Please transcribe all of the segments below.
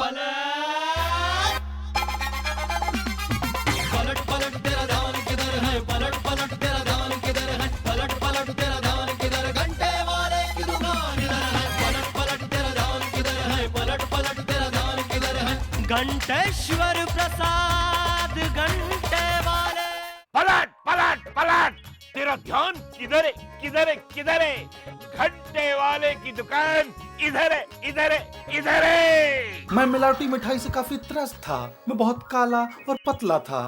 पलट पलट पलट तेरा ध्यान किधर है, पलट पलट तेरा ध्यान किधर है, पलट पलट तेरा ध्यान किधर, घंटे वाले की दुकान इधर है, पलट पलट तेरा ध्यान किधर है, पलट पलट तेरा ध्यान किधर है, घंटेश्वर प्रसाद घंटे वाले। पलट पलट पलट, तेरा ध्यान किधर है किधर है किधर है? घंटे वाले की दुकान इधर है इधर है इधर है। मैं मिलावटी मिठाई से काफी त्रस्त था। मैं बहुत काला और पतला था,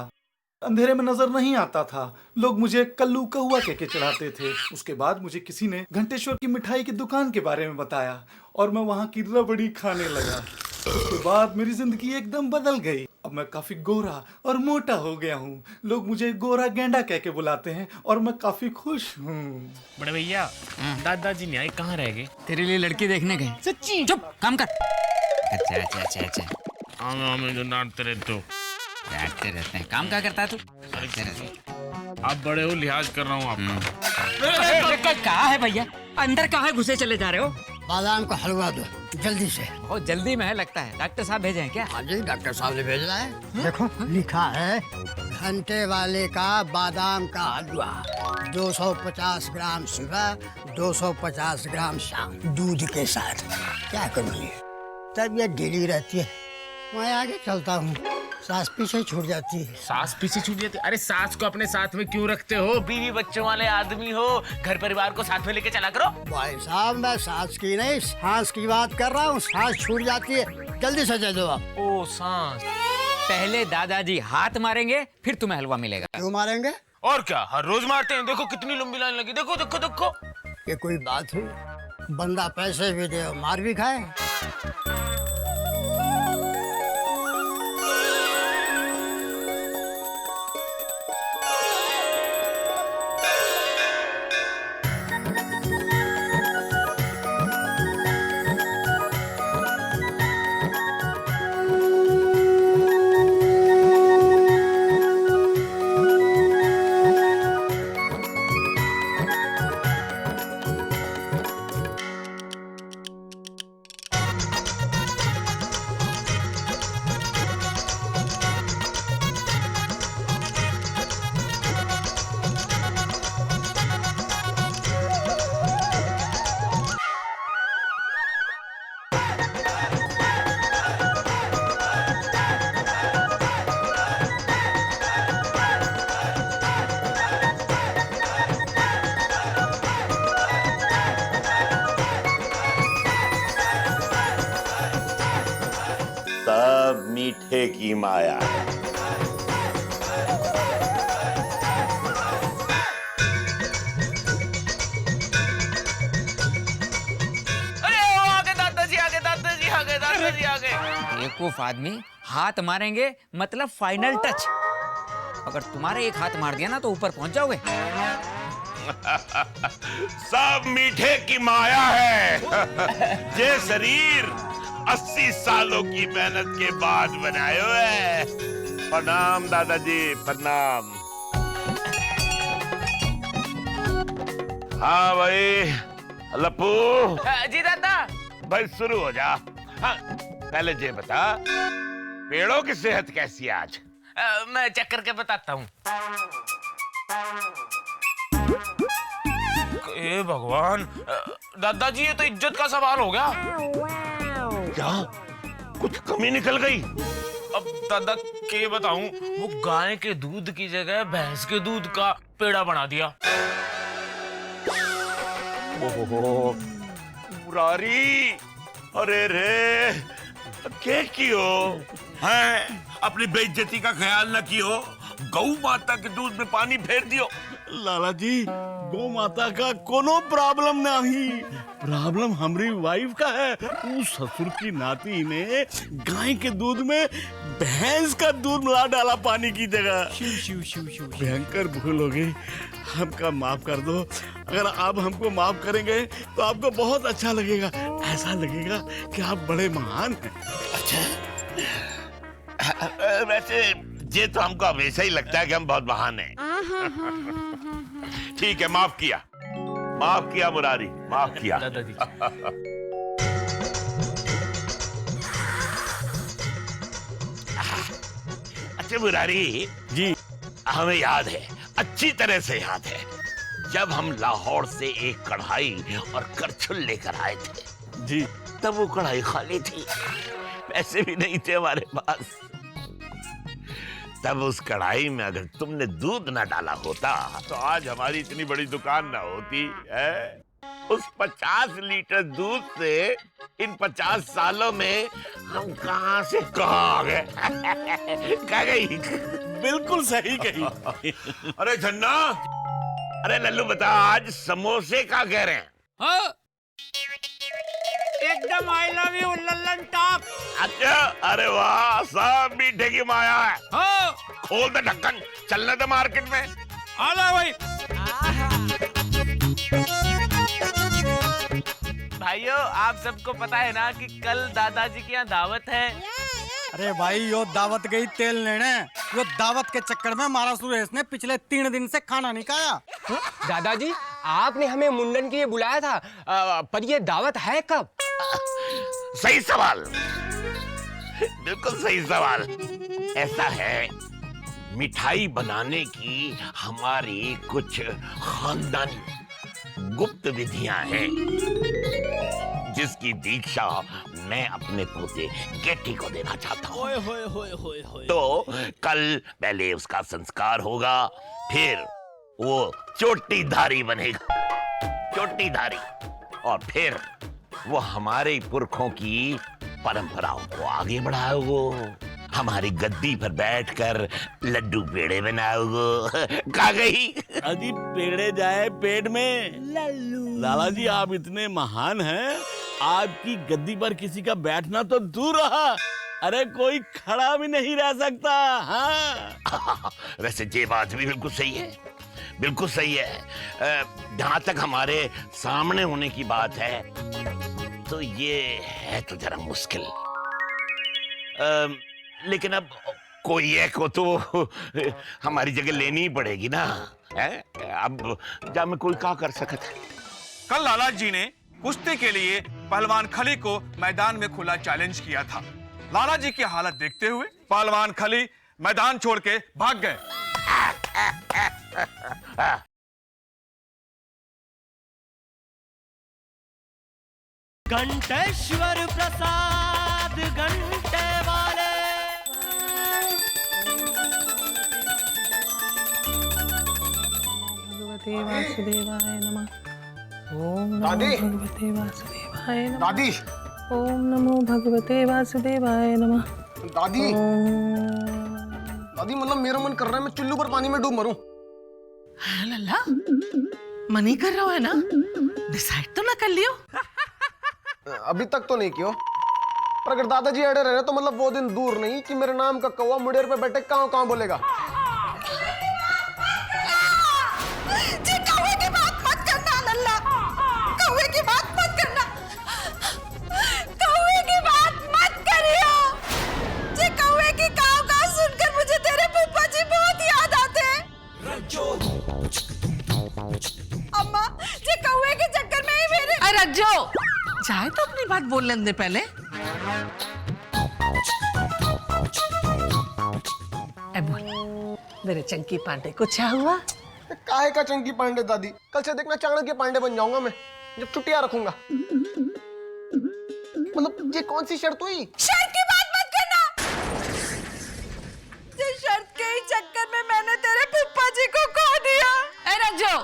अंधेरे में नजर नहीं आता था। लोग मुझे कल्लू कौआ कह के चढ़ाते थे। उसके बाद मुझे किसी ने घंटेश्वर की मिठाई की दुकान के बारे में बताया और मैं वहाँ की रबड़ी खाने लगा। उसके बाद मेरी जिंदगी एकदम बदल गई। अब मैं काफी गोरा और मोटा हो गया हूँ। लोग मुझे गोरा गेंडा कह के बुलाते हैं और मैं काफी खुश हूँ। बड़े भैया, दादाजी न्याय कहाँ रह गए? तेरे लिए लड़की देखने गए। सच्ची? चुप, काम कर। अच्छा अच्छा अच्छा अच्छा, हमें जो डांटते रहते हो। बैठते रहते हैं। काम क्या करता है तू? बैठते रहते हैं। आप बड़े हो, लिहाज कर रहा हूँ आपका। कहाँ है भैया? अंदर कहाँ घुसे चले जा रहे हो? बादाम का हलवा दो जल्दी से। बहुत जल्दी में है लगता है। डॉक्टर साहब भेजे हैं क्या? हाँ जी, डॉक्टर साहब ने भेजा है। देखो लिखा है घंटे वाले का बादाम का हलवा 250 ग्राम सुबह 250 ग्राम शाम दूध के साथ। क्या करूँगी, तबीयत ढीली रहती है। मैं आगे चलता हूँ, सांस पीछे छूट जाती है। सास पीछे छूट जाती? अरे सास को अपने साथ में क्यों रखते हो? बीवी बच्चों वाले आदमी हो, घर परिवार को साथ में लेके चला करो। भाई साहब, मैं सांस की नहीं सांस की बात कर रहा हूँ। सांस छूट जाती है, जल्दी से दे दो आप। ओ सांस। पहले दादाजी हाथ मारेंगे, फिर तुम्हें हलवा मिलेगा। क्यों मारेंगे? और क्या, हर रोज मारते हैं। देखो कितनी लंबी लाइन लगी। देखो देखो देखो। ये कोई बात हुई? बंदा पैसे भी दे और मार भी खाए। सब मीठे की माया है। अरे ओ, आगे दादाजी, आगे दादाजी, आगे दादाजी, आगे। बेवकूफ आदमी, हाथ मारेंगे मतलब फाइनल टच। अगर तुम्हारे एक हाथ मार दिया ना तो ऊपर पहुंच जाओगे। सब मीठे की माया है। ये शरीर 80 सालों की मेहनत के बाद बनायो है। प्रणाम दादाजी, प्रणाम। हाँ भाई लप्पू। जी दादा। भाई शुरू हो जा। हाँ, पहले ये बता, पेड़ों की सेहत कैसी है आज? मैं चेक करके बताता हूँ। ए भगवान, दादाजी ये तो इज्जत का सवाल हो गया। क्या कुछ कमी निकल गई? अब दादा के बताऊं, वो गाय के दूध की जगह भैंस के दूध का पेड़ा बना दिया। ओहो मुरारी, अरे रे क्या कियो हैं? अपनी बेइज्जती का ख्याल न कियो, गौ माता के दूध में पानी फेर दियो। लाला जी, गौ माता का कोनो प्रॉब्लम नहीं, प्रॉब्लम हमारी वाइफ का है। उस ससुर की नाती ने गाय के दूध में भैंस का दूध मिला डाला पानी की जगह। भयंकर भूल हो गई, हमका माफ कर दो। अगर आप हमको माफ करेंगे तो आपको बहुत अच्छा लगेगा। ऐसा लगेगा कि आप बड़े महान हैं। अच्छा, वैसे ये तो हमको हमेशा ही लगता है कि हम बहुत महान हैं। ठीक है, माफ किया मुरारी, माफ किया। दादाजी। वैसे मुरारी जी हमें याद है, अच्छी तरह से याद है, जब हम लाहौर से एक कढ़ाई और करछुल लेकर आए थे, जी तब वो कढ़ाई खाली थी, पैसे भी नहीं थे हमारे पास। तब उस कढ़ाई में अगर तुमने दूध ना डाला होता तो आज हमारी इतनी बड़ी दुकान ना होती है। उस 50 लीटर दूध से इन 50 सालों में हम कहां से कहां आ गए। कह गई। बिल्कुल सही कही। अरे झन्ना, अरे लल्लू बता, आज समोसे का कह रहे हैं? हाँ? एकदम I love you Lallan top. अच्छा, अरे वाह, सब मीठे की माया है। हाँ। खोल दे ढक्कन, चलने दे मार्केट में। आला भाई। भाइयों, आप सबको पता है ना कि कल दादाजी के यहाँ दावत है। अरे भाई यो दावत गई तेल लेने, यो दावत के चक्कर में हमारा सुरेश ने पिछले 3 दिन से खाना नहीं खाया। दादाजी, आपने हमें मुंडन के लिए बुलाया था, पर ये दावत है कब? सही सवाल, बिल्कुल सही सवाल। ऐसा है, मिठाई बनाने की हमारी कुछ खानदानी गुप्त विधियां हैं, जिसकी दीक्षा मैं अपने पोते गेटी को देना चाहता हूँ। तो कल पहले उसका संस्कार होगा, फिर वो चोटीधारी बनेगा, चोटीधारी, और फिर वो हमारे पुरखों की परंपराओं को आगे बढ़ाओगे, हमारी गद्दी पर बैठकर लड्डू पेड़े बनाओगे। कहा गई? अजी पेड़े जाए पेट में। लाला जी, आप इतने महान हैं, आपकी गद्दी पर किसी का बैठना तो दूर रहा, अरे कोई खड़ा भी नहीं रह सकता। हाँ वैसे ये बात भी बिल्कुल सही है, बिल्कुल सही है। जहां तक हमारे सामने होने की बात है, तो ये है तो जरा मुश्किल। लेकिन अब कोई एक को तो हमारी जगह लेनी ही पड़ेगी ना, है? अब जा मैं कोई क्या कर सकता है। कल लाला जी ने कुश्ती के लिए पहलवान खली को मैदान में खुला चैलेंज किया था। लाला जी की हालत देखते हुए पहलवान खली मैदान छोड़ के भाग गए। घंटेश्वर प्रसाद घंटे वाले। भगवते वासुदेवाय नमः। ओम नमो दादी। भगवते वासुदेवाय नमः। दादी, ओम नमो भगवते वासुदेवाय नमः। दादी, ओम। दादी, मतलब मेरा मन कर रहा है मैं चुल्लू पर पानी में डूब मरूं। हाँ लल्ला, मन ही कर रहा है ना, डिसाइड तो ना कर लियो। अभी तक तो नहीं क्यों, पर अगर दादाजी अड़े रहे तो मतलब वो दिन दूर नहीं कि मेरे नाम का कौवा मुड़ेर पे बैठे काव काव बोलेगा। जी कौवे की बात मत करना लल्ला, कौवे की बात मत करना, कौवे की बात मत करियो। जी कौवे की काव काव सुनकर मुझे तेरे फूफा जी बहुत याद आते हैं। अम्मा, जी कौवे के चक्कर में ही मेरे। अरे रज्जो, चाहे तो अपनी बात बोल लेने दे पहले। ए बोल, मेरे चंकी पांडे को क्या हुआ? काहे का चंकी पांडे दादी, कल से देखना चाणक्य पांडे बन जाऊंगा मैं, जब छुट्टियां रखूंगा। मतलब ये कौन सी शर्त हुई? शर्त की बात मत करना। जिस शर्त के ही चक्कर में मैंने तेरे फूफा जी को खो दिया। ए रज्जो,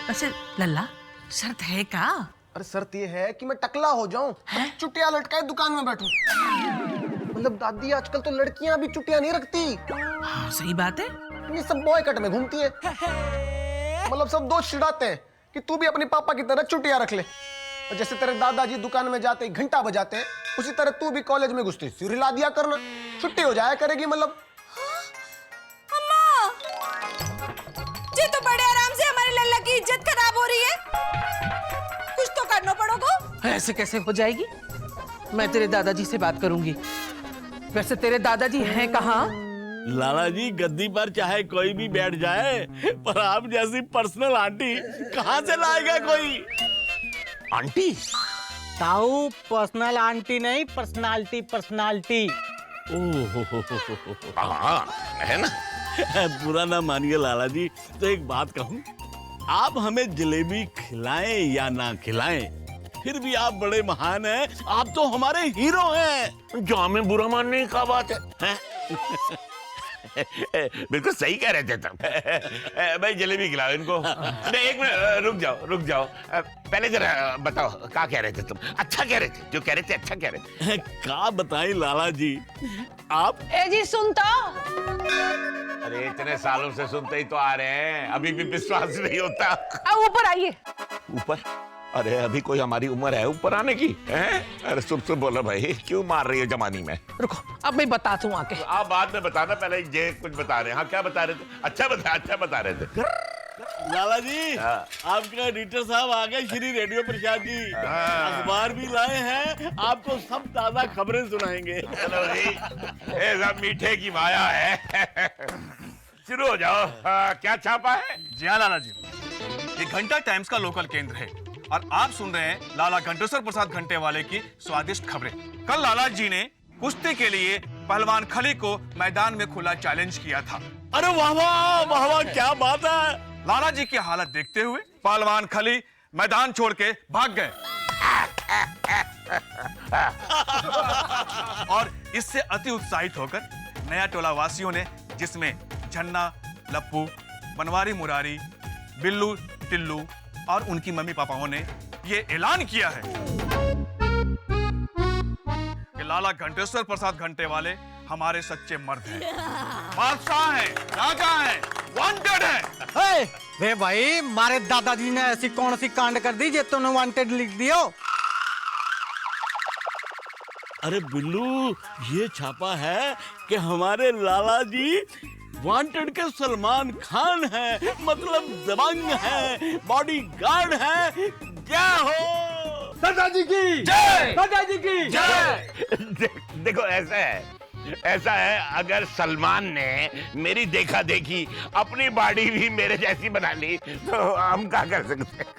वैसे लल्ला शर्त है का? अरे शर्त ये है कि मैं टकला हो जाऊं, चुटिया लटकाए दुकान में बैठूं। मतलब दादी, आजकल तो लड़कियां भी चुटिया नहीं रखती। हाँ, सही बात है। ये सब बॉय कट में घूमती है। मतलब सब दोस्त चिढ़ाते हैं कि तू भी अपने पापा की तरह चुटिया रख ले। और जैसे तेरे दादाजी दुकान में जाते ही घंटा बजाते हैं, उसी तरह तू भी कॉलेज में घुसती सिर हिला दिया करना, छुट्टी हो जाया करेगी। मतलब अम्मा, जी तो बड़े आराम से हमारे लल्ला की इज्जत खराब हो रही है, कुछ तो करना पड़ोगा। ऐसे कैसे हो जाएगी? मैं तेरे दादाजी से बात करूंगी। वैसे तेरे दादाजी हैं कहाँ? लाला जी, गद्दी पर चाहे कोई भी बैठ जाए, पर आप जैसी पर्सनल आंटी कहाँ से लाएगा कोई? आंटी? ताऊ पर्सनल आंटी नहीं, पर्सनालिटी पर्सनालिटी। हाँ है ना। बुरा ना मानिए लाला जी, तो एक बात कहूं, आप हमें जलेबी खिलाएं या ना खिलाएं, फिर भी आप बड़े महान हैं, आप तो हमारे हीरो हैं। जो हमें बुरा मानने की क्या बात है? बिल्कुल सही कह रहे थे तुम। भाई जलेबी खिलाओ इनको। नहीं एक मिनट रुक जाओ। पहले जरा बताओ क्या कह रहे थे तुम? अच्छा कह रहे थे, जो कह रहे थे अच्छा कह रहे थे। क्या बताएं लाला जी, आप ए जी सुनता। अरे इतने सालों से सुनते ही तो आ रहे हैं, अभी भी विश्वास नहीं होता। अब ऊपर आइए। ऊपर? अरे अभी कोई हमारी उम्र है ऊपर आने की? अरे सुब बोलो भाई, क्यों मार रही है जमानी में? रुको अब मैं बताता हूँ आके। आप बाद में बताना, पहले ये कुछ बता रहे हैं। हाँ क्या बता रहे थे? अच्छा बता रहे थे। लाला जी, आपके एडिटर साहब आ गए, श्री रेडियो प्रसाद जी। अखबार भी लाए हैं, आपको सब ताजा खबरें सुनाएंगे। चलो भाई, ये सब मीठे की माया है। शुरू हो जाओ। क्या छापा है? जी हाँ लाला जी, ये घंटा टाइम्स का लोकल केंद्र है और आप सुन रहे हैं लाला घंटेश्वर प्रसाद घंटेवाले की स्वादिष्ट खबरें। कल लाला जी ने कुश्ती के लिए पहलवान खली को मैदान में खुला चैलेंज किया था। अरे वाह वाह वाह वाह, क्या बात है। लाला जी की हालत देखते हुए पहलवान खली मैदान छोड़ के भाग गए और इससे अति उत्साहित होकर नया टोला वासियों ने, जिसमें झन्ना, लप्पू, बनवारी मुरारी, बिल्लू, टिल्लू और उनकी मम्मी पापाओं ने ये ऐलान किया है कि लाला घंटेश्वर प्रसाद घंटेवाले हमारे सच्चे मर्द हैं, बादशाह हैं, राजा हैं, वांटेड हैं। वे भाई, मारे दादाजी ने ऐसी कौन सी कांड कर दी जे तूने वांटेड लिख दियो? अरे बिल्लू, ये छापा है कि हमारे लाला जी वांटेड के सलमान खान है, मतलब दबंग है, बॉडीगार्ड है। क्या हो दादाजी की जय! दादाजी की जय! देखो ऐसा है, अगर सलमान ने मेरी देखा देखी अपनी बॉडी भी मेरे जैसी बना ली तो हम क्या कर सकते हैं?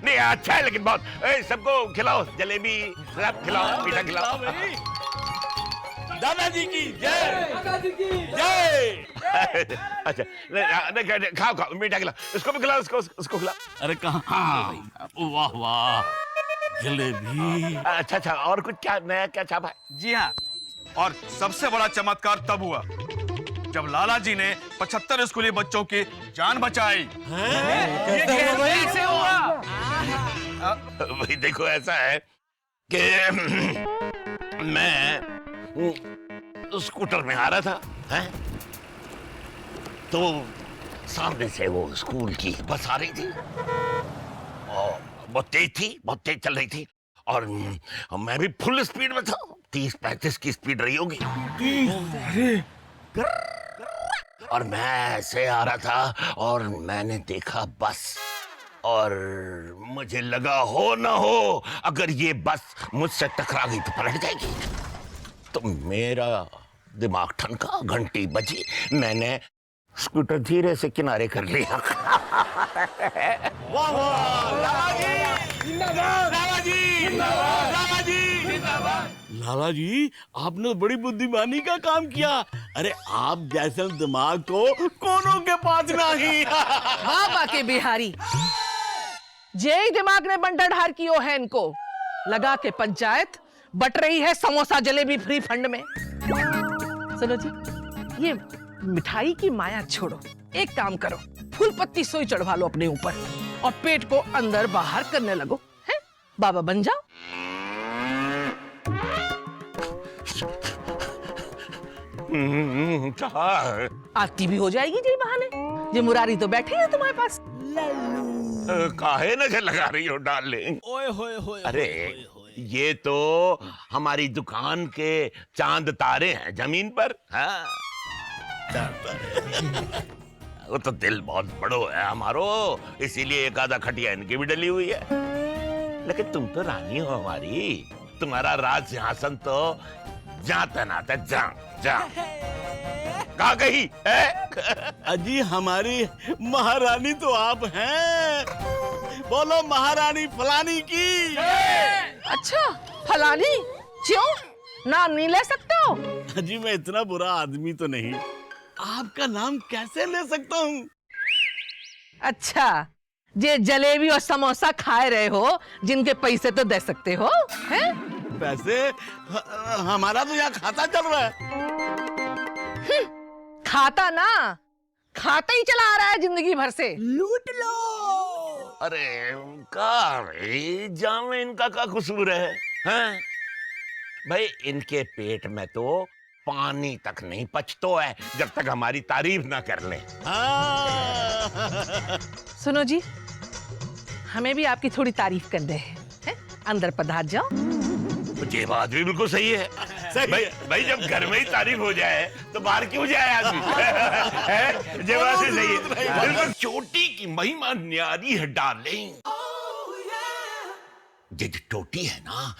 नहीं अच्छा है लेकिन बहुत। सबको खिलाओ जलेबी, सब खिलाओ, मीठा खिलाओ। दादाजी की जय, दादाजी की जय। अच्छा नहीं, खाओ मीठा खिलाओ, इसको भी खिलाओ, उसको खिलाओ। अरे कहाँ? वाह वाह, जलेबी। अच्छा और कुछ क्या नया क्या छापा है? जी हाँ, और सबसे बड़ा चमत्कार तब हुआ जब लाला जी ने 75 स्कूली बच्चों की जान बचाई। ये कैसे हुआ? भाई देखो ऐसा है कि मैं स्कूटर में आ रहा था, हैं? तो सामने से वो स्कूल की बस आ रही थी और बहुत तेज चल रही थी और मैं भी फुल स्पीड में था, 30-35 की स्पीड रही होगी। और मैं ऐसे आ रहा था और मैंने देखा बस, और मुझे लगा हो ना हो अगर ये बस मुझसे टकरा गई तो पलट जाएगी। तो मेरा दिमाग ठनका, घंटी बजी, मैंने स्कूटर धीरे से किनारे कर लिया। वाह वाह, लाला जी, आपने बड़ी बुद्धिमानी का काम किया। अरे आप जैसे दिमाग तो कोनों के पास नहीं। बाबा के बिहारी, जे दिमाग ने बंटा ढार कियो है इनको। लगा के पंचायत बट रही है समोसा जलेबी फ्री फंड में। चलो जी, ये मिठाई की माया छोड़ो, एक काम करो, फूल पत्ती सोई चढ़वा लो अपने ऊपर और पेट को अंदर बाहर करने लगो, हैं? बाबा बन जाओ। आरती भी हो जाएगी जी बहाने। ये मुरारी तो बैठे हैं तुम्हारे पास। काहे नजर लगा रही हो डार्लिंग? ओए होए होए, अरे ये तो हमारी दुकान के चांद तारे हैं जमीन पर। हाँ वो तो दिल बहुत बड़ो है हमारो, इसीलिए एक आधा खटिया इनकी भी डली हुई है। लेकिन तुम तो रानी हो हमारी, तुम्हारा राज सिंहासन तो जहां तैनात है, जहां कहाँ गई है? अजी हमारी महारानी तो आप हैं। बोलो महारानी फलानी की। अच्छा फलानी, क्यों नाम नहीं ले सकते हो? जी मैं इतना बुरा आदमी तो नहीं, आपका नाम कैसे ले सकता हूँ? अच्छा, जे जलेबी और समोसा खाए रहे हो, जिनके पैसे तो दे सकते हो, हैं? पैसे हमारा तो यहाँ खाता चल रहा है। खाता ना, खाता ही चला आ रहा है जिंदगी भर से। लूट लो। अरे जान में इनका क्या कसूर है, हैं? भाई इनके पेट में तो पानी तक नहीं पचतो है जब तक हमारी तारीफ ना कर ले। सुनो जी, हमें भी आपकी थोड़ी तारीफ करनी है? अंदर पधार जाओ। ये बात भी बिल्कुल सही है। भाई जब घर में ही तारीफ हो जाए तो बाहर क्यों जाए आदमी? ये बात ही सही है। बिल्कुल चोटी की महिमा न्यारी है डार्लिंग। ये जो चोटी है ना,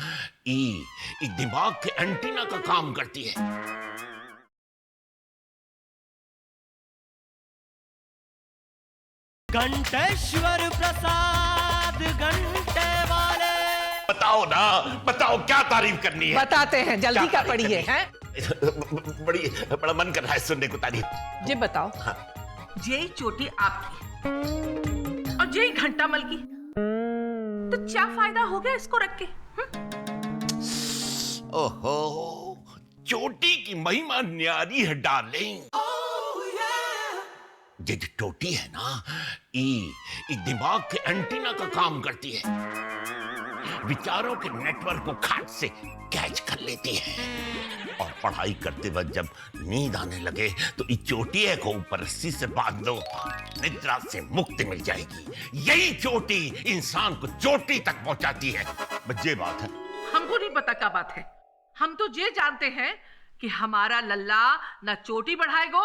ये दिमाग के एंटीना का काम करती है। घंटेश्वर प्रसाद घंटे वाले। बताओ ना, बताओ क्या तारीफ करनी है? बताते हैं, जल्दी क्या पड़ी है? बड़ा मन कर रहा है सुनने को तारीफ। जी बताओ। हाँ। यही चोटी आपकी और यही घंटा मल की, तो क्या फायदा हो गया इसको रख के? ओहो, चोटी की महिमा न्यारी है डार्लिंग। ये जो चोटी है ना, ये दिमाग के एंटीना का काम करती है। विचारों के नेटवर्क को खाट से कैच कर लेती है और पढ़ाई करते वक्त जब नींद आने लगे तो इस चोटिए को ऊपर रस्सी से बांध दो, निद्रा से मुक्ति मिल जाएगी। यही चोटी इंसान को चोटी तक पहुंचाती है। बस ये बात है। हमको नहीं पता क्या बात है, हम तो ये जानते हैं कि हमारा लल्ला ना चोटी बढ़ाएगा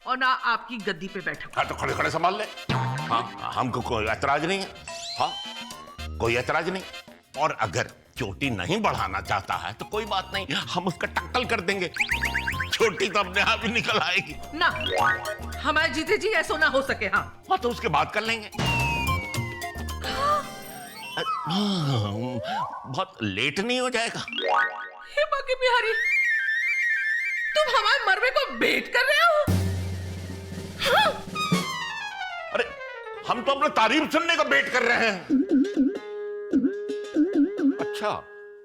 और ना आपकी गद्दी पे बैठेगा। हाँ तो खड़े खड़े संभाल ले। हाँ, हमको कोई ऐतराज नहीं है। हाँ, कोई ऐतराज नहीं। और अगर चोटी नहीं बढ़ाना चाहता है तो कोई बात नहीं, हम उसका टक्कल कर देंगे, चोटी तो अपने आप ही निकल आएगी ना। हमारे जीते जी ऐसा ना हो सके। हाँ हाँ, तो उसके बाद कर लेंगे। बहुत लेट नहीं हो जाएगा? हे बाकी बिहारी, तुम हमारे मरवे को बेट कर रहे हो? हाँ? अरे हम तो अपना तारीफ सुनने का वेट कर रहे हैं। अच्छा,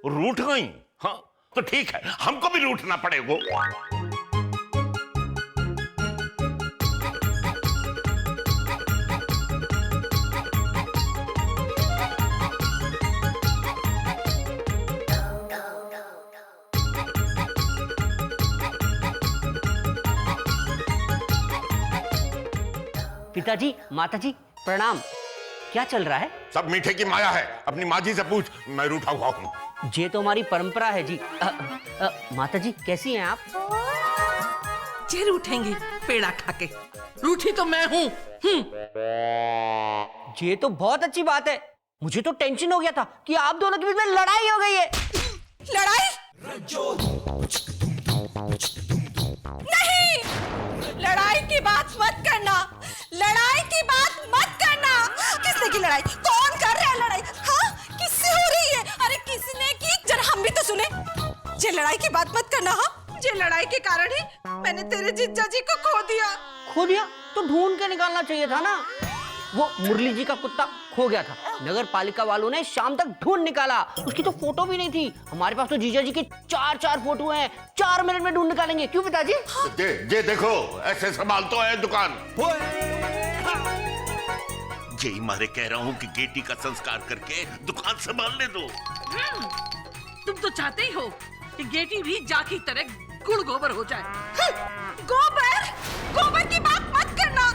रूठ गई? हाँ तो ठीक है, हमको भी रूठना पड़ेगा। पिताजी, माताजी प्रणाम। क्या चल रहा है? सब मीठे की माया है, अपनी माँ जी से पूछ, मैं रूठा हुआ हूँ। ये तो हमारी परंपरा है जी। माताजी कैसी हैं आप? जे रूठेंगी पेड़ा खा के, रूठी तो मैं हूँ। ये तो बहुत अच्छी बात है। मुझे तो टेंशन हो गया था कि आप दोनों के बीच में लड़ाई हो गई है। लड़ाई? नहीं, लड़ाई की बात मत करना, लड़ाई की बात मत करना। किसने की लड़ाई? कौन कर रहा है लड़ाई? हाँ, किससे हो रही है? अरे किसने की? जरा हम भी तो सुने। ये लड़ाई की बात मत करना। हाँ, ये लड़ाई के कारण ही मैंने तेरे जीजा जी को खो दिया। खो दिया? तो ढूंढ के निकालना चाहिए था ना। वो मुरली जी का कुत्ता खो गया था, नगर पालिका वालों ने शाम तक ढूंढ निकाला। उसकी तो फोटो भी नहीं थी। हमारे पास तो जीजा जी की 4 फोटो हैं। 4 मिनट में ढूंढ निकालेंगे। क्यों पिताजी? ये देखो, ऐसे संभाल तो है दुकान। यही मारे कह रहा हूँ कि गेटी का संस्कार करके दुकान संभालने दो। तुम तो चाहते ही हो कि गेटी भी जा की तरह गुड़ गोबर हो जाए। गोबर? गोबर की बात मत करना।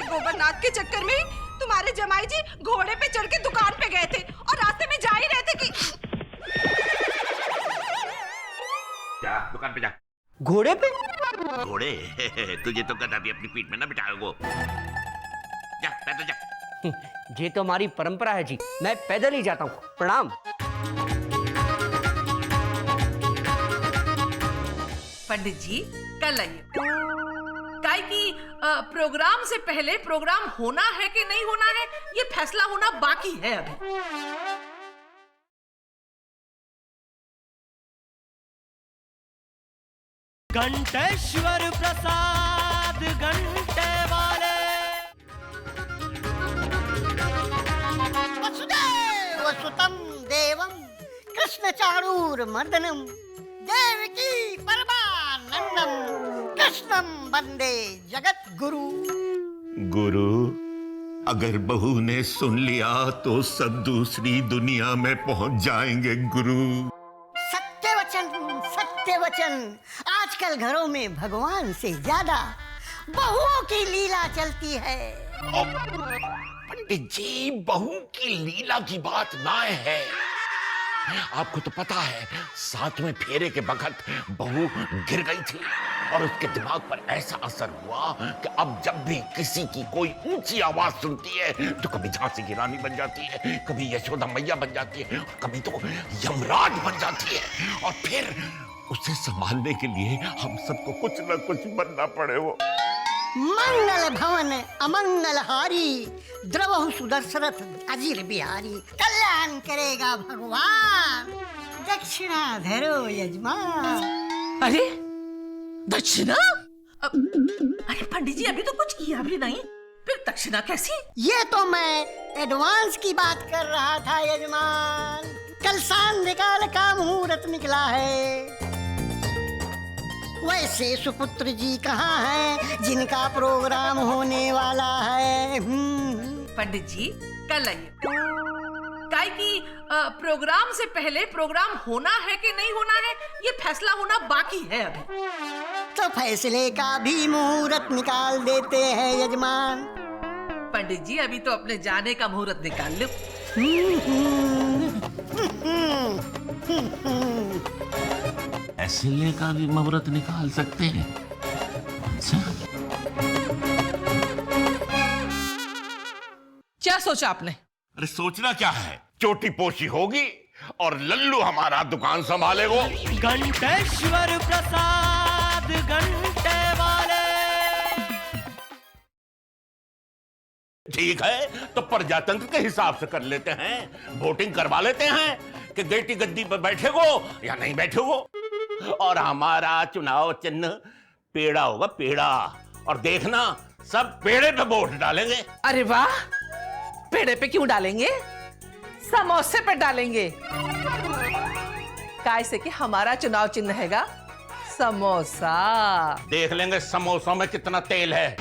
गोबरनाथ के चक्कर में तुम्हारे जमाई जी घोड़े पे चढ़ के दुकान पे गए थे और रास्ते में जा ही रहे थे कि जा दुकान पे जा। घोड़े पे? घोड़े? तुझे तो गधा भी अपनी पीठ में ना बिठाओगे। जा पैदल जा। ये तो हमारी परंपरा है जी, मैं पैदल ही जाता हूँ। प्रणाम। पंडित जी कल आइए, काहे कि प्रोग्राम से पहले प्रोग्राम होना है कि नहीं होना है ये फैसला होना बाकी है अभी। घंटेश्वर प्रसाद घंटे वाले। वसुदेव सुतम देवम कृष्ण चाणूरमर्दनम देवकी परमानंदम कृष्णम वंदे जगत गुरु। गुरु, अगर बहू ने सुन लिया तो सब दूसरी दुनिया में पहुंच जाएंगे गुरु। सत्य वचन, सत्य वचन। आजकल घरों में भगवान से ज्यादा बहुओं की लीला चलती है। पंडित जी, बहू की लीला की बात ना है। आपको तो पता है, 7वें फेरे के वक्त बहू गिर गई थी और उसके दिमाग पर ऐसा असर हुआ कि अब जब भी किसी की कोई ऊंची आवाज सुनती है तो कभी झांसी की रानी बन जाती है, कभी यशोदा मैया बन जाती है, कभी तो यमराज बन जाती है। और फिर उसे संभालने के लिए हम सबको कुछ न कुछ बनना पड़े। वो मंगल भवन अमंगल हारी द्रवहु सुदर्शरथ अजीर बिहारी। कल्याण करेगा भगवान, दक्षिणा धरो यजमान। अरे दक्षिणा? अरे पंडित जी, अभी तो कुछ किया भी नहीं, फिर दक्षिणा कैसी? ये तो मैं एडवांस की बात कर रहा था यजमान। कल सांध्यकाल का मुहूर्त निकला है। वैसे सुपुत्र जी कहाँ हैं जिनका प्रोग्राम होने वाला है? पंडित जी कल आइए। काहे कि प्रोग्राम से पहले प्रोग्राम होना है कि नहीं होना है, ये फैसला होना बाकी है अभी। तो फैसले का भी मुहूर्त निकाल देते हैं यजमान। पंडित जी अभी तो अपने जाने का मुहूर्त निकाल लो। ऐसे का भी मुहूर्त निकाल सकते हैं? अच्छा, क्या सोचा आपने? अरे सोचना क्या है, चोटी पोशी होगी और लल्लू हमारा दुकान संभालेगा। घंटेश्वर प्रसाद घंटे वाले। ठीक है, तो प्रजातंत्र के हिसाब से कर लेते हैं, वोटिंग करवा लेते हैं कि बेटी गद्दी पर बैठेगो या नहीं बैठेगो। और हमारा चुनाव चिन्ह पेड़ा होगा, पेड़ा। और देखना, सब पेड़े पे वोट डालेंगे। अरे वाह, पेड़े पे क्यों डालेंगे? समोसे पे डालेंगे। कैसे कि हमारा चुनाव चिन्ह हैगा समोसा। देख लेंगे समोसा में कितना तेल है।